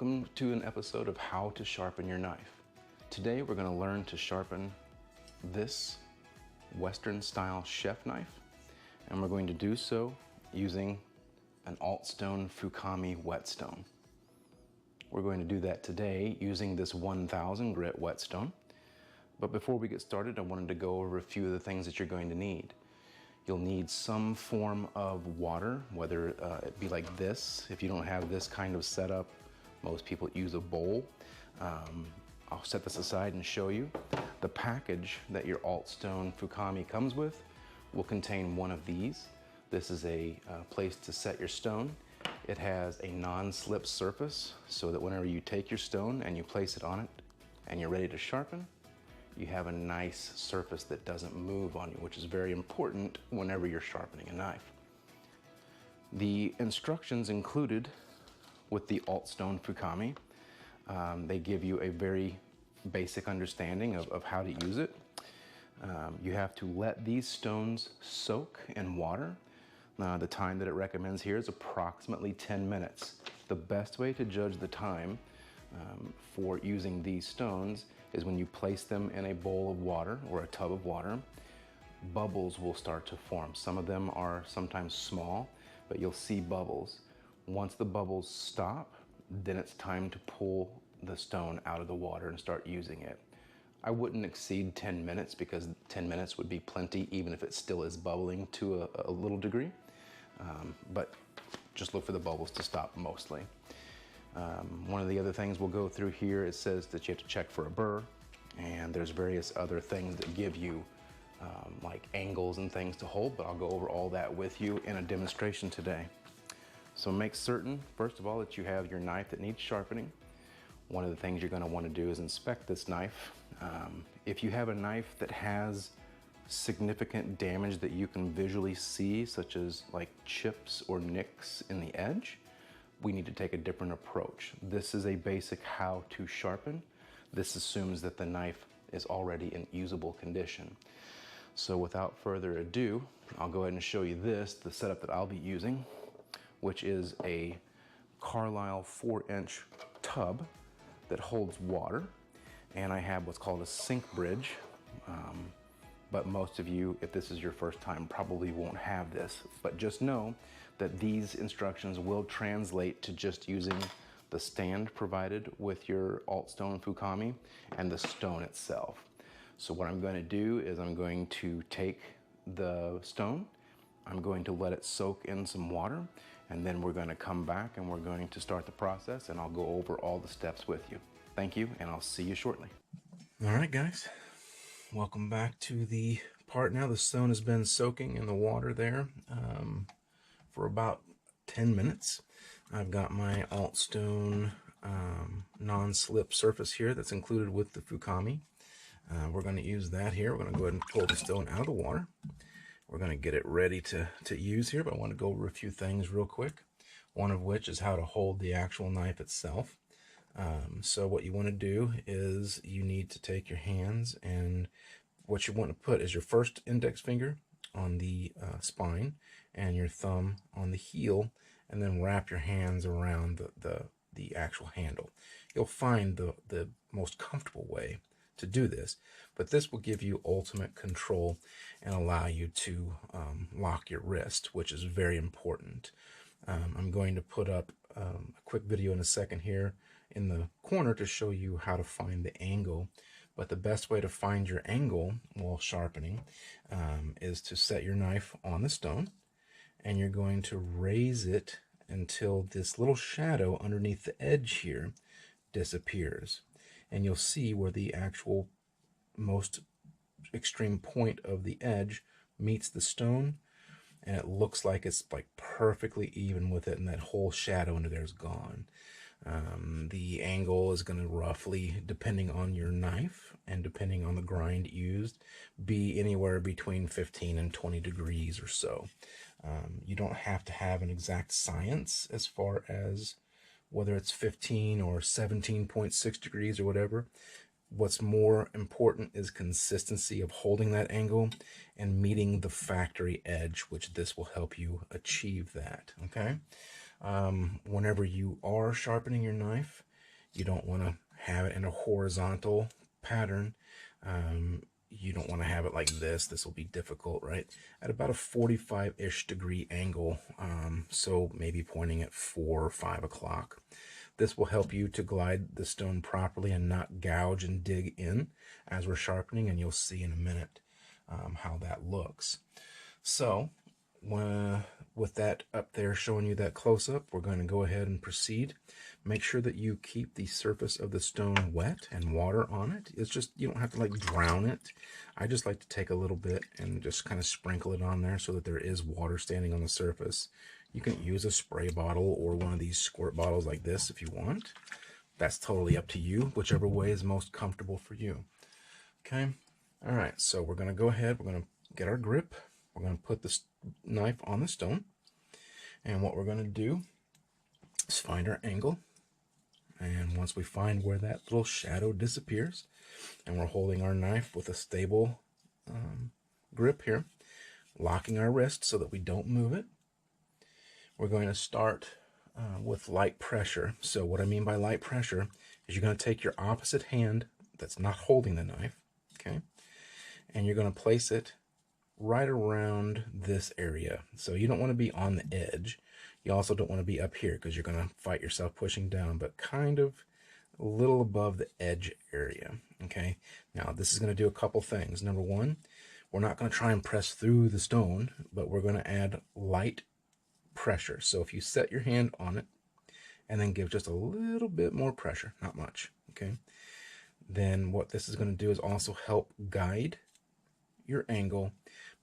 Welcome to an episode of How to Sharpen Your Knife. Today we're going to learn to sharpen this Western style chef knife, and we're going to do so using an ALTSTONE FUKAMI whetstone. We're going to do that today using this 1000 grit whetstone. But before we get started, I wanted to go over a few of the things that you're going to need. You'll need some form of water, whether it be like this. If you don't have this kind of setup, most people use a bowl. I'll set this aside and show you. The package that your ALTSTONE FUKAMI comes with will contain one of these. This is a place to set your stone. It has a non-slip surface so that whenever you take your stone and you place it on it and you're ready to sharpen, you have a nice surface that doesn't move on you, which is very important whenever you're sharpening a knife. The instructions included with the ALTSTONE FUKAMI, they give you a very basic understanding of how to use it. You have to let these stones soak in water. The time that it recommends here is approximately 10 minutes. The best way to judge the time for using these stones is when you place them in a bowl of water or a tub of water, bubbles will start to form. Some of them are sometimes small, but you'll see bubbles. Once the bubbles stop, then it's time to pull the stone out of the water and start using it. I wouldn't exceed 10 minutes because 10 minutes would be plenty even if it still is bubbling to a little degree, but just look for the bubbles to stop mostly. One of the other things we'll go through here, it says that you have to check for a burr, and there's various other things that give you like angles and things to hold, but I'll go over all that with you in a demonstration today. So make certain, first of all, that you have your knife that needs sharpening. One of the things you're going to want to do is inspect this knife. If you have a knife that has significant damage that you can visually see, such as like chips or nicks in the edge, we need to take a different approach. This is a basic how to sharpen. This assumes that the knife is already in usable condition. So without further ado, I'll go ahead and show you this, the setup that I'll be using, which is a Carlisle 4-inch tub that holds water. And I have what's called a sink bridge. But most of you, if this is your first time, probably won't have this. But just know that these instructions will translate to just using the stand provided with your ALTSTONE FUKAMI and the stone itself. So what I'm going to do is I'm going to take the stone, I'm going to let it soak in some water, and then we're going to come back and we're going to start the process, and I'll go over all the steps with you. Thank you, and I'll see you shortly. All right, guys. Welcome back to the part now. The stone has been soaking in the water there for about 10 minutes. I've got my ALTSTONE non-slip surface here that's included with the FUKAMI. We're going to use that here. We're going to go ahead and pull the stone out of the water. We're going to get it ready to use here, but I want to go over a few things real quick. One of which is how to hold the actual knife itself. So what you want to do is you need to take your hands, and what you want to put is your first index finger on the spine and your thumb on the heel, and then wrap your hands around the actual handle. You'll find the most comfortable way to do this, but this will give you ultimate control and allow you to lock your wrist, which is very important. I'm going to put up a quick video in a second here in the corner to show you how to find the angle, but the best way to find your angle while sharpening is to set your knife on the stone, and you're going to raise it until this little shadow underneath the edge here disappears, and you'll see where the actual most extreme point of the edge meets the stone, and it looks like it's like perfectly even with it, and that whole shadow under there is gone. The angle is going to roughly, depending on your knife and depending on the grind used, be anywhere between 15 and 20 degrees or so. You don't have to have an exact science as far as whether it's 15 or 17.6 degrees or whatever. What's more important is consistency of holding that angle and meeting the factory edge, which this will help you achieve that, okay? Whenever you are sharpening your knife, You don't want to have it in a horizontal pattern. You don't want to have it like this. This will be difficult, right? At about a 45-ish degree angle, so maybe pointing at 4 or 5 o'clock. This will help you to glide the stone properly and not gouge and dig in as we're sharpening, and you'll see in a minute how that looks. So with that up there showing you that close-up, we're going to go ahead and proceed. Make sure that you keep the surface of the stone wet and water on it. It's just, you don't have to like drown it. I just like to take a little bit and just kind of sprinkle it on there so that there is water standing on the surface. You can use a spray bottle or one of these squirt bottles like this if you want. That's totally up to you, whichever way is most comfortable for you. Okay, all right, so we're going to go ahead, we're going to get our grip, we're going to put this knife on the stone, and what we're going to do is find our angle. And once we find where that little shadow disappears, and we're holding our knife with a stable grip here, locking our wrist so that we don't move it, we're going to start with light pressure. So what I mean by light pressure is you're going to take your opposite hand that's not holding the knife, okay, and you're going to place it right around this area. So you don't want to be on the edge. You also don't want to be up here because you're going to fight yourself pushing down, but kind of a little above the edge area, okay? Now, this is going to do a couple things. Number one, we're not going to try and press through the stone, but we're going to add light pressure. So if you set your hand on it and then give just a little bit more pressure, not much, okay? Then what this is going to do is also help guide your angle,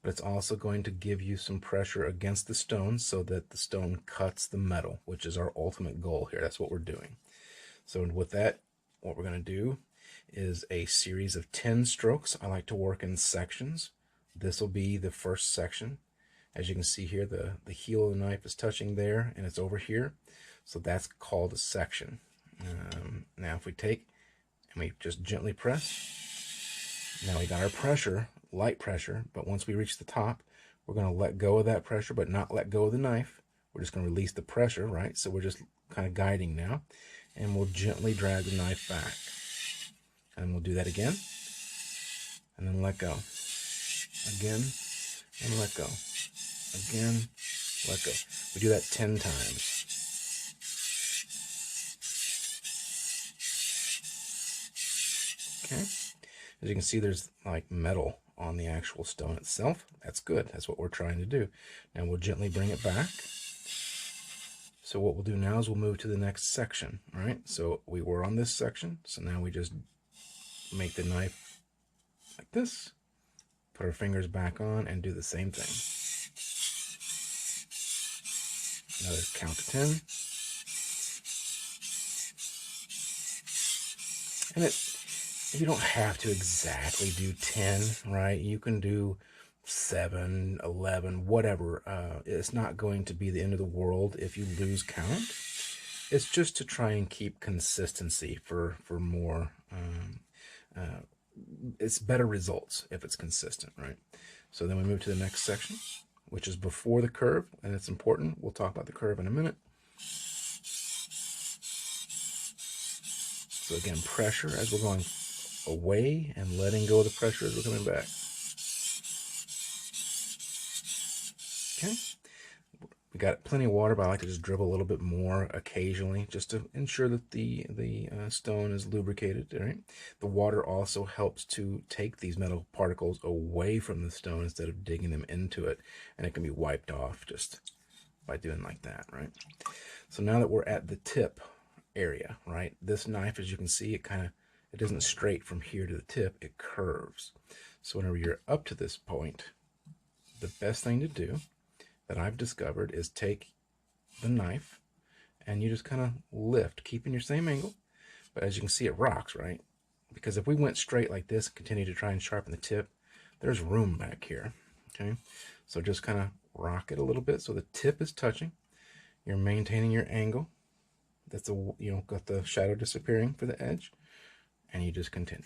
but it's also going to give you some pressure against the stone so that the stone cuts the metal, which is our ultimate goal here. That's what we're doing. So with that, what we're going to do is a series of 10 strokes. I like to work in sections. This will be the first section. As you can see here, the heel of the knife is touching there, and it's over here. So that's called a section. Now if we take and we just gently press, now we got our pressure, light pressure, but once we reach the top, we're going to let go of that pressure, but not let go of the knife. We're just going to release the pressure, right? So we're just kind of guiding now, and we'll gently drag the knife back. And we'll do that again, and then let go. Again, and let go. Again, let go. We do that 10 times. Okay. As you can see, there's like metal on the actual stone itself. That's good. That's what we're trying to do. Now we'll gently bring it back. So what we'll do now is we'll move to the next section, right? So we were on this section. So now we just make the knife like this, put our fingers back on, and do the same thing. Another count to 10. And you don't have to exactly do 10, right? You can do 7, 11, whatever. It's not going to be the end of the world if you lose count. It's just to try and keep consistency for more. It's better results if it's consistent, right? So then we move to the next section, which is before the curve, and it's important. We'll talk about the curve in a minute. So again, pressure as we're going away and letting go of the pressure as we're coming back. Okay. We got plenty of water, but I like to just dribble a little bit more occasionally just to ensure that the stone is lubricated, right? The water also helps to take these metal particles away from the stone instead of digging them into it, and it can be wiped off just by doing like that, right? So now that we're at the tip area, right? This knife, as you can see, it isn't straight from here to the tip, it curves. So whenever you're up to this point, the best thing to do that I've discovered is take the knife and you just kind of lift, keeping your same angle, but as you can see, it rocks, right? Because if we went straight like this and continue to try and sharpen the tip, there's room back here, okay? So just kind of rock it a little bit so the tip is touching. You're maintaining your angle. That's got the shadow disappearing for the edge, and you just continue.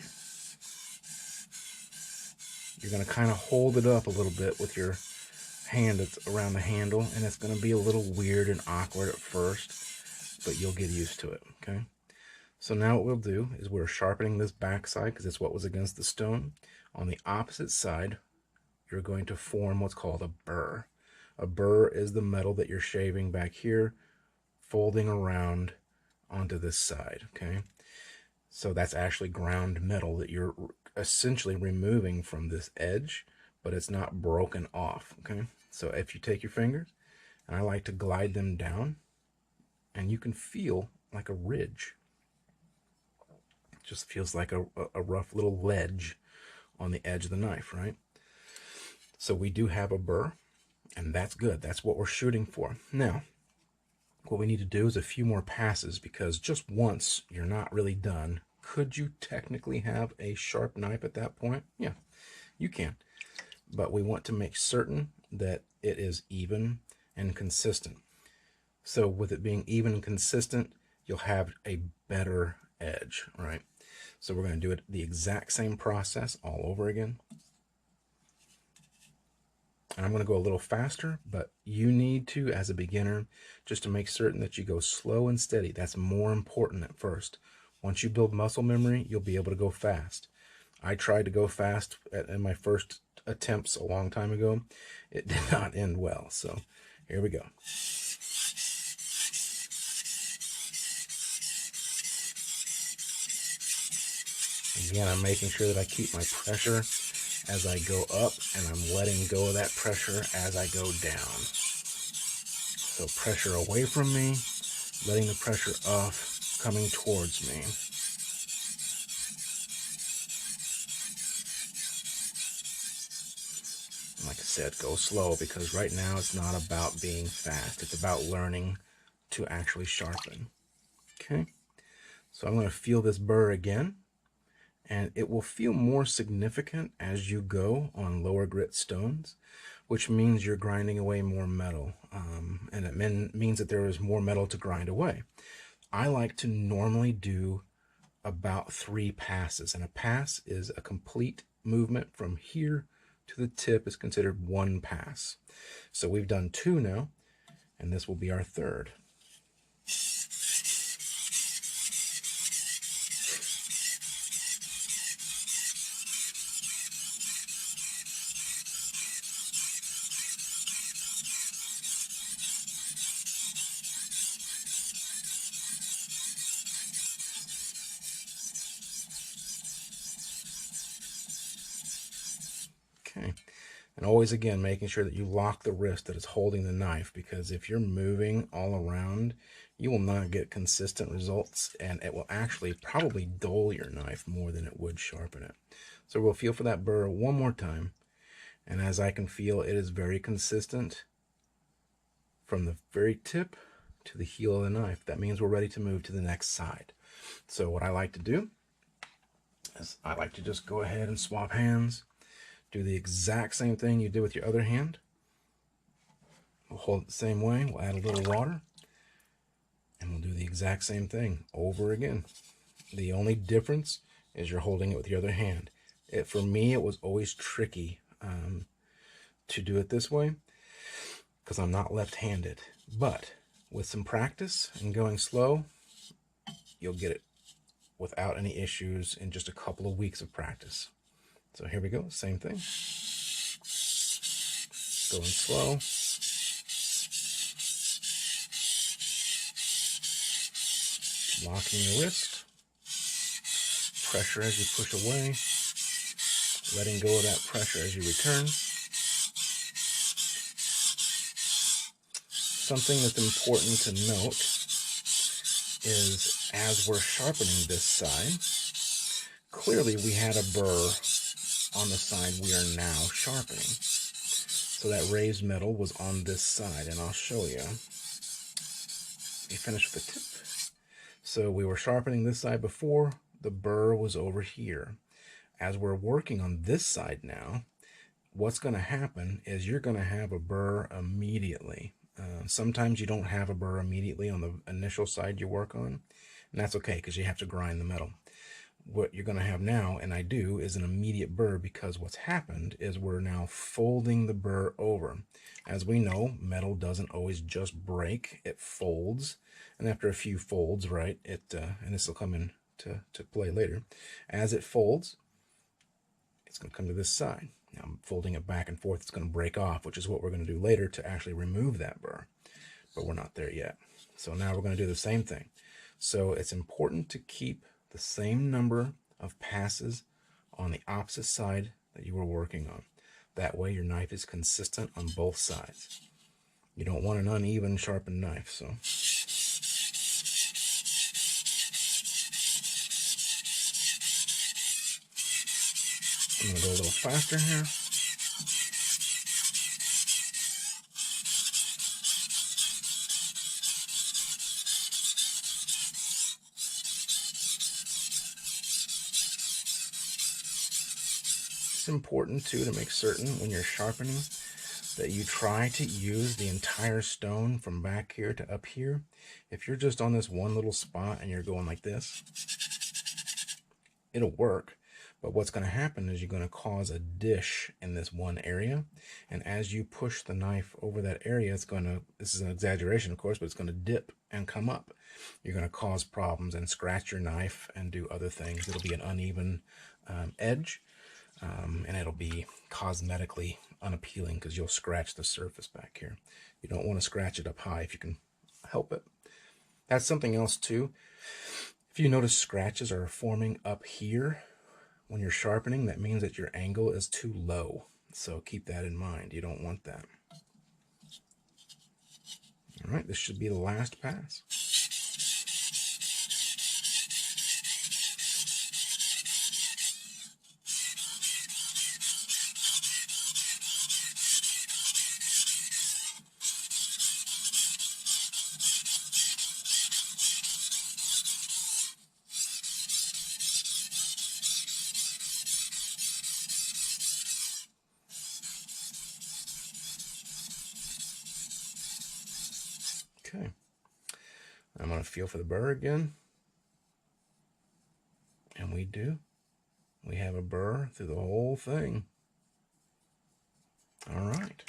You're going to kind of hold it up a little bit with your hand that's around the handle, and it's going to be a little weird and awkward at first, but you'll get used to it, okay? So now what we'll do is we're sharpening this back side because it's what was against the stone. On the opposite side, you're going to form what's called a burr. A burr is the metal that you're shaving back here, folding around onto this side, okay? So that's actually ground metal that you're essentially removing from this edge, but it's not broken off, okay? So if you take your fingers, and I like to glide them down, and you can feel like a ridge. It just feels like a rough little ledge on the edge of the knife, right? So we do have a burr, and that's good. That's what we're shooting for. Now, what we need to do is a few more passes, because just once you're not really done. Could you technically have a sharp knife at that point? Yeah, you can. But we want to make certain that it is even and consistent. So with it being even and consistent, you'll have a better edge, right? So we're going to do it the exact same process all over again. And I'm going to go a little faster, but you need to, as a beginner, just to make certain that you go slow and steady. That's more important at first. Once you build muscle memory, you'll be able to go fast. I tried to go fast in my first attempts a long time ago. It did not end well. So here we go. Again, I'm making sure that I keep my pressure as I go up, and I'm letting go of that pressure as I go down. So pressure away from me, letting the pressure off, coming towards me. Like I said, go slow, because right now it's not about being fast. It's about learning to actually sharpen. Okay, so I'm going to feel this burr again. And it will feel more significant as you go on lower grit stones, which means you're grinding away more metal. And it means that there is more metal to grind away. I like to normally do about 3 passes. And a pass is a complete movement from here to the tip is considered 1 pass. So we've done 2 now, and this will be our 3rd. Okay, and always again making sure that you lock the wrist that is holding the knife, because if you're moving all around, you will not get consistent results, and it will actually probably dull your knife more than it would sharpen it. So we'll feel for that burr one more time, and as I can feel, it is very consistent from the very tip to the heel of the knife. That means we're ready to move to the next side. So what I like to do is I like to just go ahead and swap hands. Do the exact same thing you did with your other hand. We'll hold it the same way. We'll add a little water. And we'll do the exact same thing over again. The only difference is you're holding it with your other hand. For me, it was always tricky to do it this way, because I'm not left-handed. But with some practice and going slow, you'll get it without any issues in just a couple of weeks of practice. So here we go, same thing. Going slow. Locking the wrist. Pressure as you push away. Letting go of that pressure as you return. Something that's important to note is as we're sharpening this side, clearly we had a burr on the side we are now sharpening. So that raised metal was on this side, and I'll show you. We finished with the tip. So we were sharpening this side before, the burr was over here. As we're working on this side now, what's going to happen is you're going to have a burr immediately. Sometimes you don't have a burr immediately on the initial side you work on, and that's okay because you have to grind the metal. what you're going to have now, and I do, is an immediate burr, because what's happened is we're now folding the burr over. As we know, metal doesn't always just break, it folds, and after a few folds, right, and this will come in to play later, as it folds, it's going to come to this side. Now I'm folding it back and forth, it's going to break off, which is what we're going to do later to actually remove that burr, but we're not there yet. So now we're going to do the same thing. So it's important to keep the same number of passes on the opposite side that you were working on. That way your knife is consistent on both sides. You don't want an uneven sharpened knife. So I'm going to go a little faster here. It's important too to make certain when you're sharpening that you try to use the entire stone from back here to up here. If you're just on this one little spot and you're going like this, it'll work. But what's going to happen is you're going to cause a dish in this one area. And as you push the knife over that area, it's going to, this is an exaggeration of course, but it's going to dip and come up. You're going to cause problems and scratch your knife and do other things. It'll be an uneven edge. And it'll be cosmetically unappealing because you'll scratch the surface back here. You don't want to scratch it up high if you can help it. That's something else too. If you notice scratches are forming up here when you're sharpening, that means that your angle is too low. So keep that in mind. You don't want that. All right, this should be the last pass. Okay, I'm going to feel for the burr again, and we do. We have a burr through the whole thing. All right,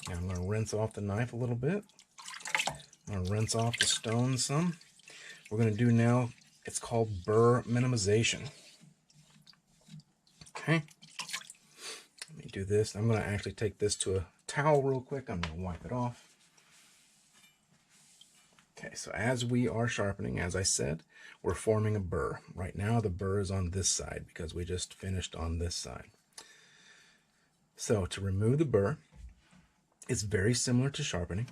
now I'm going to rinse off the knife a little bit. I'm going to rinse off the stone some. We're going to do now, it's called burr minimization. Okay, let me do this. I'm going to actually take this to a towel real quick. I'm going to wipe it off. Okay, so as we are sharpening, as I said, we're forming a burr. Right now the burr is on this side because we just finished on this side. So to remove the burr, it's very similar to sharpening,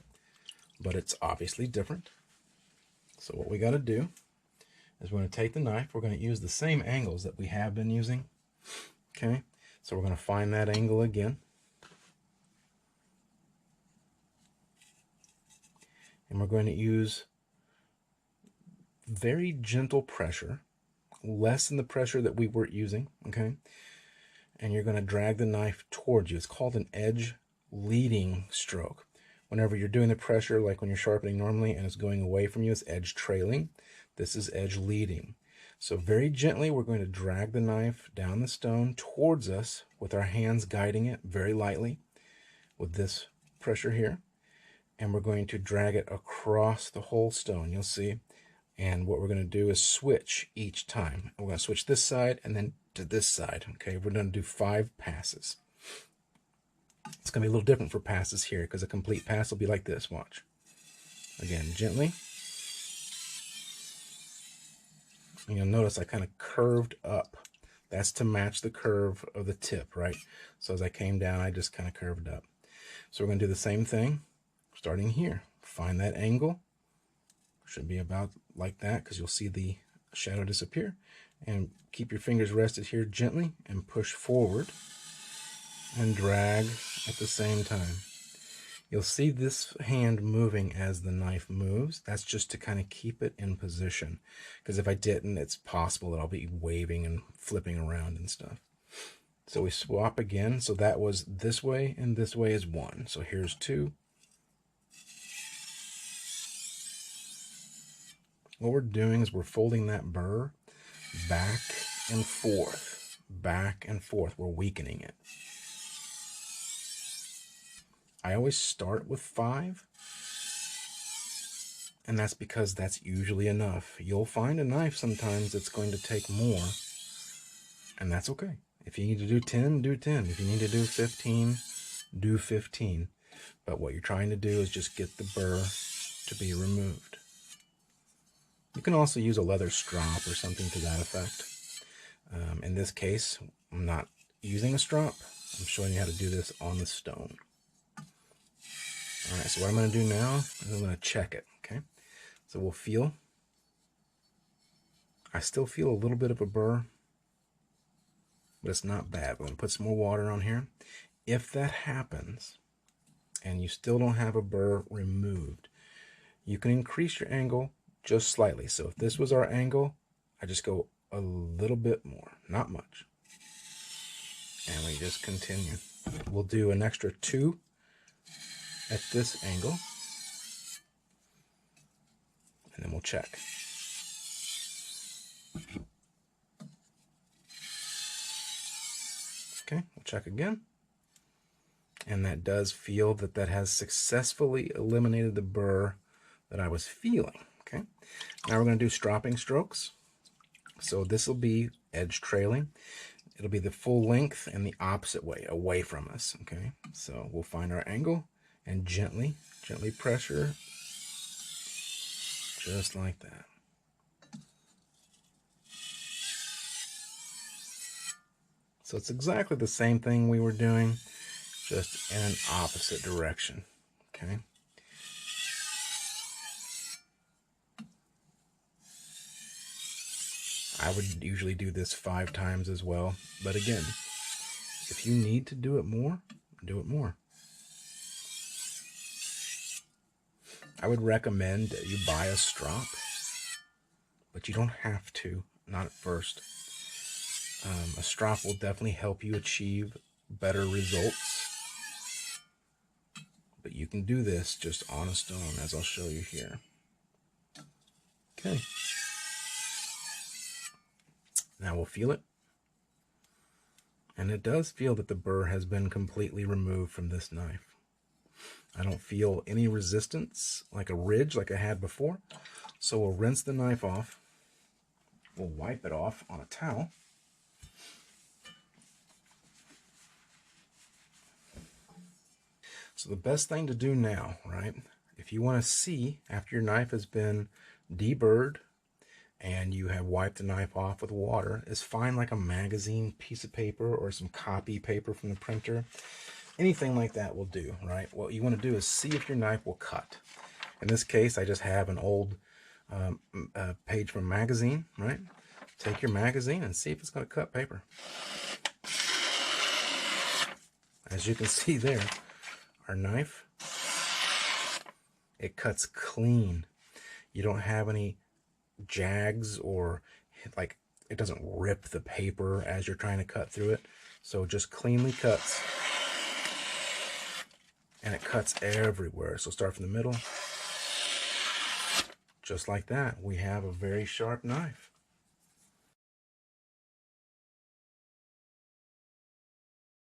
but it's obviously different. So what we got to do is we're going to take the knife, we're going to use the same angles that we have been using. Okay, so we're going to find that angle again. And we're going to use very gentle pressure, less than the pressure that we were using, okay? And you're going to drag the knife towards you. It's called an edge leading stroke. Whenever you're doing the pressure, like when you're sharpening normally and it's going away from you, it's edge trailing. This is edge leading. So very gently, we're going to drag the knife down the stone towards us with our hands guiding it very lightly with this pressure here. And we're going to drag it across the whole stone, you'll see. And what we're going to do is switch each time. We're going to switch this side and then to this side. Okay, we're going to do 5 passes. It's going to be a little different for passes here because a complete pass will be like this. Watch. Again, gently. And you'll notice I kind of curved up. That's to match the curve of the tip, right? So as I came down, I just kind of curved up. So we're going to do the same thing. Starting here, find that angle. Should be about like that because you'll see the shadow disappear. And keep your fingers rested here gently and push forward and drag at the same time. You'll see this hand moving as the knife moves. That's just to kind of keep it in position, because if I didn't, it's possible that I'll be waving and flipping around and stuff. So we swap again. So that was this way and this way is 1. So here's 2. What we're doing is we're folding that burr back and forth, back and forth. We're weakening it. I always start with 5, and that's because that's usually enough. You'll find a knife sometimes that's going to take more, and that's okay. If you need to do 10, do 10. If you need to do 15, do 15. But what you're trying to do is just get the burr to be removed. You can also use a leather strop or something to that effect. In this case, I'm not using a strop. I'm showing you how to do this on the stone. All right, so what I'm going to do now is I'm going to check it, okay? So we'll feel. I still feel a little bit of a burr, but it's not bad. We're going to put some more water on here. If that happens and you still don't have a burr removed, you can increase your angle just slightly. So if this was our angle, I just go a little bit more, not much. And we just continue. We'll do an extra 2 at this angle, and then we'll check. Okay, we'll check again. And that does feel that that has successfully eliminated the burr that I was feeling. Okay, now we're going to do stropping strokes. So this will be edge trailing. It'll be the full length and the opposite way, away from us. Okay, so we'll find our angle and gently pressure, just like that. So it's exactly the same thing we were doing, just in an opposite direction. Okay. I would usually do this 5 times as well, but again, if you need to do it more, do it more. I would recommend that you buy a strop, but you don't have to, not at first. A strop will definitely help you achieve better results, but you can do this just on a stone, as I'll show you here. Okay. Now we'll feel it. And it does feel that the burr has been completely removed from this knife. I don't feel any resistance, like a ridge like I had before. So we'll rinse the knife off. We'll wipe it off on a towel. So the best thing to do now, right, if you want to see after your knife has been deburred and you have wiped the knife off with water, is find like a magazine piece of paper or some copy paper from the printer. Anything like that will do, right? What you want to do is see if your knife will cut. In this case, I just have an old page from a magazine, right? Take your magazine and see if it's going to cut paper. As you can see there, our knife, it cuts clean. You don't have any jags or like it doesn't rip the paper as you're trying to cut through it. So just cleanly cuts. And it cuts everywhere. So start from the middle. Just like that, we have a very sharp knife.